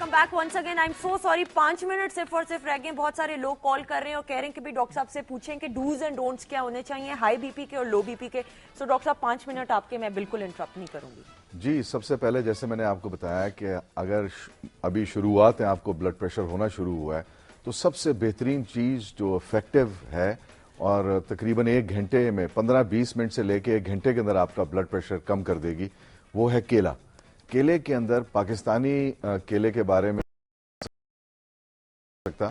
Welcome back once again. I am so sorry, 5 minute सिर्फ और सिर्फ रह गए। बहुत सारे लोग कॉल कर रहे हैं और कह रहे हैं कि भी डॉक्टर साहब से पूछें कि डूज एंड डोंट्स क्या होने चाहिए हाई बीपी के और लो बीपी के। सो डॉक्टर साहब 5 मिनट आपके, मैं बिल्कुल इंटरप्ट नहीं करूंगी। जी, सबसे पहले जैसे मैंने आपको बताया कि अगर अभी शुरुआत है, आपको ब्लड प्रेशर होना शुरू हुआ है, तो सबसे बेहतरीन चीज़ जो इफेक्टिव है और तकरीबन 1 घंटे में 15-20 मिनट से लेके 1 घंटे के अंदर आपका ब्लड प्रेशर कम कर देगी, वो है केला। केले के अंदर पाकिस्तानी केले के बारे में सकता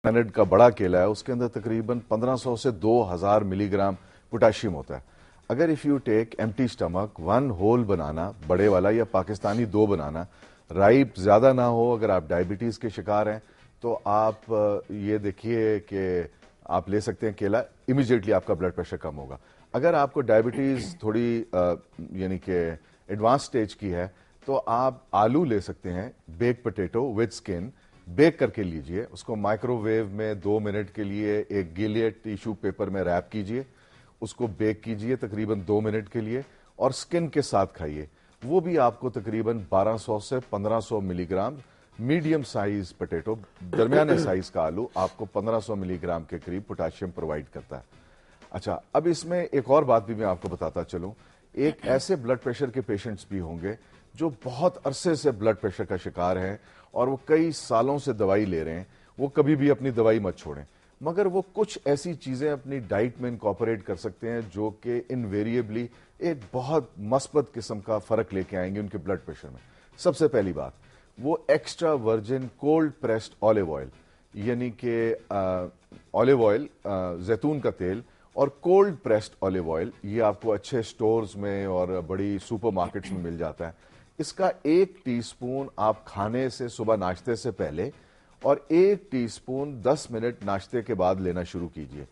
कैनेड का बड़ा केला है, उसके अंदर तकरीबन 1500 से 2000 मिलीग्राम पोटाशियम होता है। अगर if you take empty stomach 1 whole banana, बड़े वाला, या पाकिस्तानी 2 बनाना, राइप ज्यादा ना हो, अगर आप डायबिटीज के शिकार हैं तो आप ये देखिए कि आप ले सकते हैं केला, इमीडिएटली आपका ब्लड प्रेशर कम होगा। अगर आपको डायबिटीज थोड़ी यानी कि एडवांस स्टेज की है तो आप आलू ले सकते हैं, bake potato with skin, bake करके लीजिए, उसको माइक्रोवेव में 2 मिनट के लिए एक गीले टिश्यू पेपर में रैप कीजिए, उसको बेक कीजिए तकरीबन 2 मिनट के लिए और स्किन के साथ खाइए। वो भी आपको तकरीबन 1200 से 1500 मिलीग्राम, मीडियम साइज पोटैटो, दरमियाने साइज का आलू आपको 1500 मिलीग्राम के करीब पोटाशियम प्रोवाइड करता है। अच्छा, अब इसमें एक और बात भी मैं आपको बताता चलूं। एक ऐसे ब्लड प्रेशर के पेशेंट्स भी होंगे जो बहुत अरसे से ब्लड प्रेशर का शिकार हैं और वो कई सालों से दवाई ले रहे हैं। वो कभी भी अपनी दवाई मत छोड़ें, मगर वो कुछ ऐसी चीजें अपनी डाइट में इनकॉर्पोरेट कर सकते हैं जो कि इनवेरिएबली एक बहुत मस्बत किस्म का फर्क लेके आएंगे उनके ब्लड प्रेशर में। सबसे पहली बात, वो extra virgin cold pressed olive oil, यानी कि ऑलिव ऑयल, जैतून का तेल और कोल्ड प्रेस्ड ऑलिव ऑयल, ये आपको अच्छे स्टोर्स में और बड़ी सुपरमार्केट्स में मिल जाता है। इसका 1 टीस्पून आप खाने से, सुबह नाश्ते से पहले, और 1 टीस्पून 10 मिनट नाश्ते के बाद लेना शुरू कीजिए।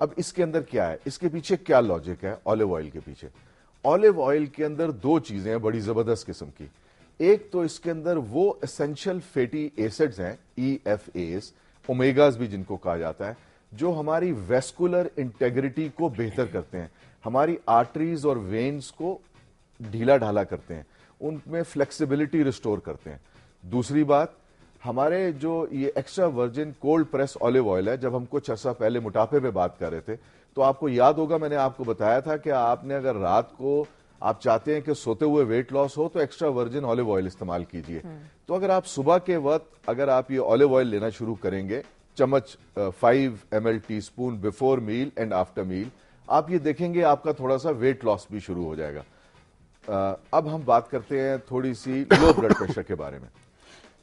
अब इसके अंदर क्या है, इसके पीछे क्या लॉजिक है ऑलिव ऑयल के पीछे? ऑलिव ऑयल के अंदर 2 चीजें हैं बड़ी जबरदस्त किस्म की। एक तो इसके अंदर वो एसेंशियल फैटी एसिड्स हैं, EFAs, ओमेगास भी जिनको कहा जाता है, जो हमारी वेस्कुलर इंटेग्रिटी को बेहतर करते हैं, हमारी आर्टरीज और वेन्स को ढीला ढाला करते हैं, उनमें फ्लेक्सिबिलिटी रिस्टोर करते हैं। दूसरी बात, हमारे जो ये extra virgin cold press olive oil है, जब हम कुछ अर्सा पहले मोटापे पे बात कर रहे थे तो आपको याद होगा मैंने आपको बताया था कि आपने अगर रात को आप चाहते हैं कि सोते हुए वेट लॉस हो तो एक्स्ट्रा वर्जिन ऑलिव ऑयल इस्तेमाल कीजिए। तो अगर आप सुबह के वक्त अगर आप ये ऑलिव ऑयल लेना शुरू करेंगे, चम्मच 5 ml teaspoon before meal and after meal, आप ये देखेंगे आपका थोड़ा सा वेट लॉस भी शुरू हो जाएगा। अब हम बात करते हैं थोड़ी सी लो ब्लड प्रेशर के बारे में।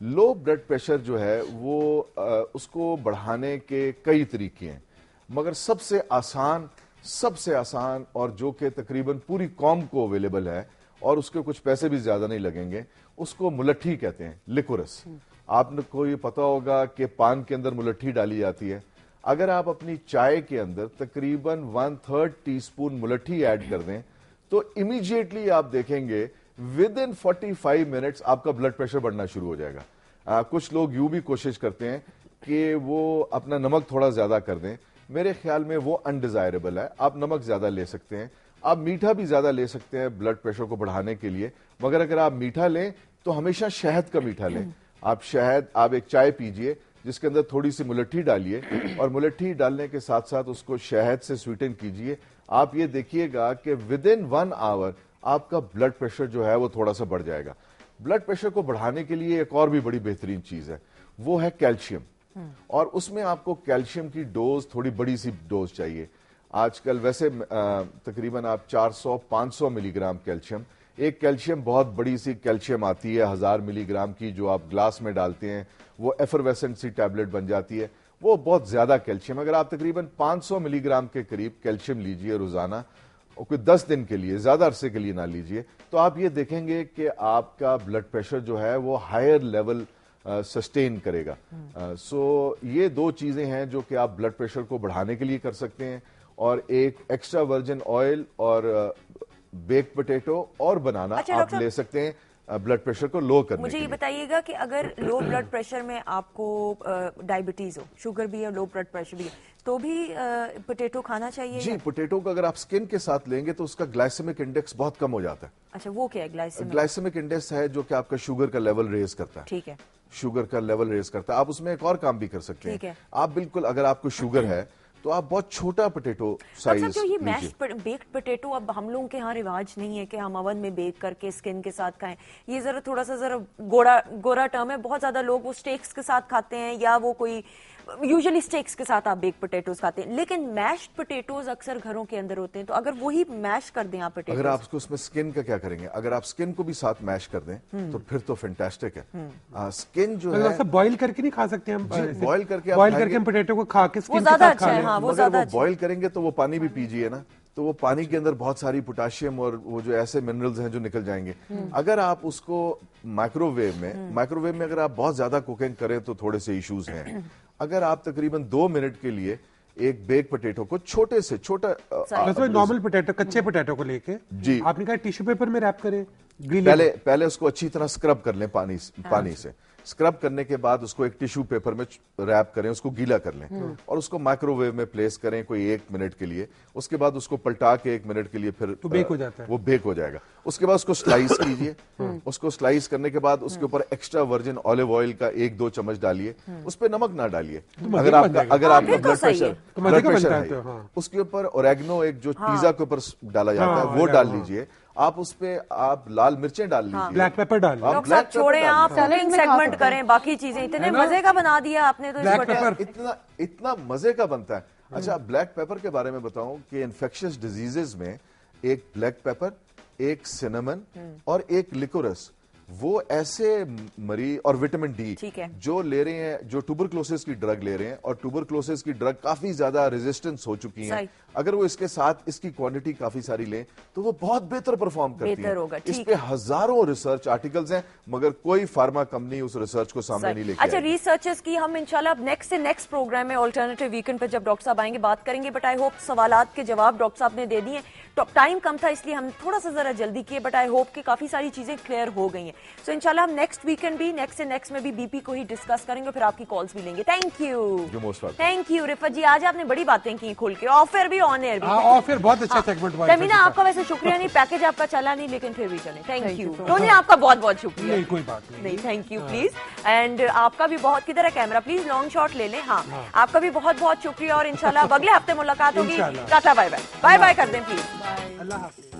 लो ब्लड प्रेशर जो है वो उसको बढ़ाने के कई तरीके हैं, मगर सबसे आसान और जो कि तकरीबन पूरी कौम को अवेलेबल है और उसके कुछ पैसे भी ज्यादा नहीं लगेंगे, उसको मुलट्ठी कहते हैं, लिकोरस। आपको ये पता होगा कि पान के अंदर मुलट्ठी डाली जाती है। अगर आप अपनी चाय के अंदर तकरीबन 1/3 टीस्पून मुलट्ठी ऐड कर दें तो इमीडिएटली आप देखेंगे विद इन 45 मिनट्स आपका ब्लड प्रेशर बढ़ना शुरू हो जाएगा। कुछ लोग यूं भी कोशिश करते हैं कि वो अपना नमक थोड़ा ज्यादा कर दें, मेरे ख्याल में वो अनडिजायरेबल है। आप नमक ज्यादा ले सकते हैं, आप मीठा भी ज्यादा ले सकते हैं ब्लड प्रेशर को बढ़ाने के लिए, मगर अगर आप मीठा लें तो हमेशा शहद का मीठा लें। आप एक चाय पीजिए जिसके अंदर थोड़ी सी मुलट्ठी डालिए और मुलट्ठी डालने के साथ साथ उसको शहद से स्वीटन कीजिए। आप ये देखिएगा कि विद इन 1 आवर आपका ब्लड प्रेशर जो है वो थोड़ा सा बढ़ जाएगा। ब्लड प्रेशर को बढ़ाने के लिए एक और भी बड़ी बेहतरीन चीज है, वो है कैल्शियम। और उसमें आपको कैल्शियम की डोज थोड़ी बड़ी सी डोज चाहिए। आजकल वैसे तकरीबन आप 400-500 मिलीग्राम कैल्शियम, एक कैल्शियम बहुत बड़ी सी कैल्शियम आती है 1000 मिलीग्राम की, जो आप ग्लास में डालते हैं, वो एफरवेसेंट सी टैबलेट बन जाती है, वो बहुत ज्यादा कैल्शियम। अगर आप तकरीबन 500 मिलीग्राम के करीब कैल्शियम लीजिए रोजाना, और कोई 10 दिन के लिए, ज्यादा अरसे के लिए ना लीजिए, तो आप ये देखेंगे कि आपका ब्लड प्रेशर जो है वो हायर लेवल सस्टेन करेगा। सो ये 2 चीजें हैं जो कि आप ब्लड प्रेशर को बढ़ाने के लिए कर सकते हैं, और एक एक्स्ट्रा वर्जिन ऑयल और बेक पोटैटो और बनाना आप ले सकते हैं ब्लड प्रेशर को लो करने मुझे ये बताइएगा कि अगर लो ब्लड प्रेशर में आपको डायबिटीज हो, शुगर भी है, लो ब्लड प्रेशर भी है, تو بھی पोटैटो खाना चाहिए? जी, पोटैटो को अगर आप स्किन के साथ लेंगे तो उसका ग्लाइसेमिक इंडेक्स बहुत कम हो जाता है. अच्छा, वो क्या है ग्लाइसेमिक? ग्लाइसेमिक इंडेक्स है जो कि आपका शुगर का लेवल रेज करता है. ठीक है. शुगर का लेवल रेज करता है. आप उसमें एक और काम भी कर सकते ठीक हैं. है. आप बिल्कुल अगर आपको शुगर है तो आप बहुत छोटा पोटैटो साइज जो ये लीजिए. मैश्ड बेक्ड पोटैटो अब हम लोगों के यहाँ रिवाज नहीं है कि हम ओवन में बेक करके स्किन के साथ खाएं. ये जरा थोड़ा सा जरा गोरा टर्म है. बहुत ज्यादा लोग वो स्टेक्स के साथ खाते हैं या वो कोई यूजुअली स्टेक्स के साथ आप बेक पोटैटोज खाते हैं, लेकिन मैश्ड पोटैटोज अक्सर घरों के अंदर होते हैं. तो अगर वही मैश कर दें आप पोटैटोज, अगर आप उसको उसमें स्किन का क्या करेंगे? अगर आप स्किन को भी साथ मैश कर दें तो फिर तो फैंटास्टिक है. स्किन जो है बॉईल करके नहीं खा सकते हम? बॉईल करके हम पोटैटो को खा के वो ज्यादा अच्छा है. हाँ, वो ज्यादा अच्छा. बॉईल करेंगे तो वो पानी भी पीजिए ना, तो वो पानी के अंदर बहुत सारी पोटाशियम और वो जो ऐसे मिनरल्स हैं जो निकल जाएंगे. अगर आप उसको माइक्रोवेव में अगर आप बहुत ज्यादा कुकिंग करें तो थोड़े से इश्यूज हैं. अगर आप तकरीबन 2 मिनट के लिए एक बेक पोटैटो को छोटे से छोटा नॉर्मल पोटैटो, कच्चे पोटैटो को लेके जी, आपने कहा टिश्यू पेपर में रैप करें, पहले उसको अच्छी तरह स्क्रब कर लें पानी से. स्क्रब करने के बाद उसको एक टिश्यू पेपर में रैप करें, उसको गीला कर लें और उसको माइक्रोवेव में प्लेस करें कोई 1 मिनट के लिए. उसके बाद उसको पलटा के 1 मिनट के लिए फिर तो बेक हो जाता है. वो बेक हो जाएगा. उसके बाद उसको स्लाइस कीजिए. उसको स्लाइस करने के बाद उसके ऊपर एक्स्ट्रा वर्जिन ऑलिव ऑयल का 1-2 चम्मच डालिए. उस पर नमक ना डालिए. अगर आपका ब्लड प्रेशर है, उसके ऊपर ओरेगनो एक जो पिज्जा के ऊपर डाला जाता है वो डाल लीजिए. आप उस पे आप लाल मिर्चें डाल लीजिए. ब्लैक पेपर डाल लीजिए. डॉक्टर साहब छोड़े, आप कुकिंग सेगमेंट करें, बाकी चीजें इतने मजे का बना दिया आपने तो ब्लैक पेपर इतना मजे का बनता है. अच्छा, ब्लैक पेपर के बारे में बताऊं कि इन्फेक्शियस डिजीजेज में एक ब्लैक पेपर, एक सिनेमन और एक लिकोरस, वो ऐसे मरीज और विटामिन डी जो ले रहे हैं, जो ट्यूबरक्लोसिस की ड्रग ले रहे हैं और ट्यूबरक्लोसिस की ड्रग काफी ज्यादा रेजिस्टेंस हो चुकी है, अगर वो इसके साथ इसकी क्वांटिटी काफी सारी लें तो वो बहुत बेहतर परफॉर्म करती है. इस पे हजारों रिसर्च आर्टिकल्स हैं मगर कोई फार्मा कंपनी उस रिसर्च को सामने नहीं लेके. अच्छा, रिसर्चर्स की हम इंशाल्लाह अब नेक्स्ट प्रोग्राम में ऑल्टरनेटिव वीकेंड पे जब डॉक्टर साहब आएंगे बात करेंगे. बट आई होप सवालात के जवाब डॉक्टर साहब ने दे दिए. टाइम कम था इसलिए हम थोड़ा सा जरा जल्दी किए, बट आई होप कि काफी सारी चीजें क्लियर हो गई हैं. सो इंशाल्लाह हम नेक्स्ट वीकेंड भी नेक्स्ट में भी बीपी को ही डिस्कस करेंगे, फिर आपकी कॉल्स भी लेंगे. थैंक यू रिफत जी, आज आपने बड़ी बातें की खुल के, ऑफर भी ऑन एयर भी. फिर बहुत अच्छा सेगमेंट हुआ. तमीना, आपका वैसे शुक्रिया नहीं, पैकेज आपका चला नहीं, लेकिन फिर भी चले. थैंक यू टोनी, आपका बहुत बहुत शुक्रिया. कोई बात नहीं, थैंक यू प्लीज. एंड आपका भी बहुत, किधर है कैमरा, प्लीज लॉन्ग शॉट ले लें. हाँ, आपका भी बहुत बहुत शुक्रिया और इंशाल्लाह अगले हफ्ते मुलाकात होगी. टाटा बाय बाय कर दें प्लीज. अल्लाह हाफिज.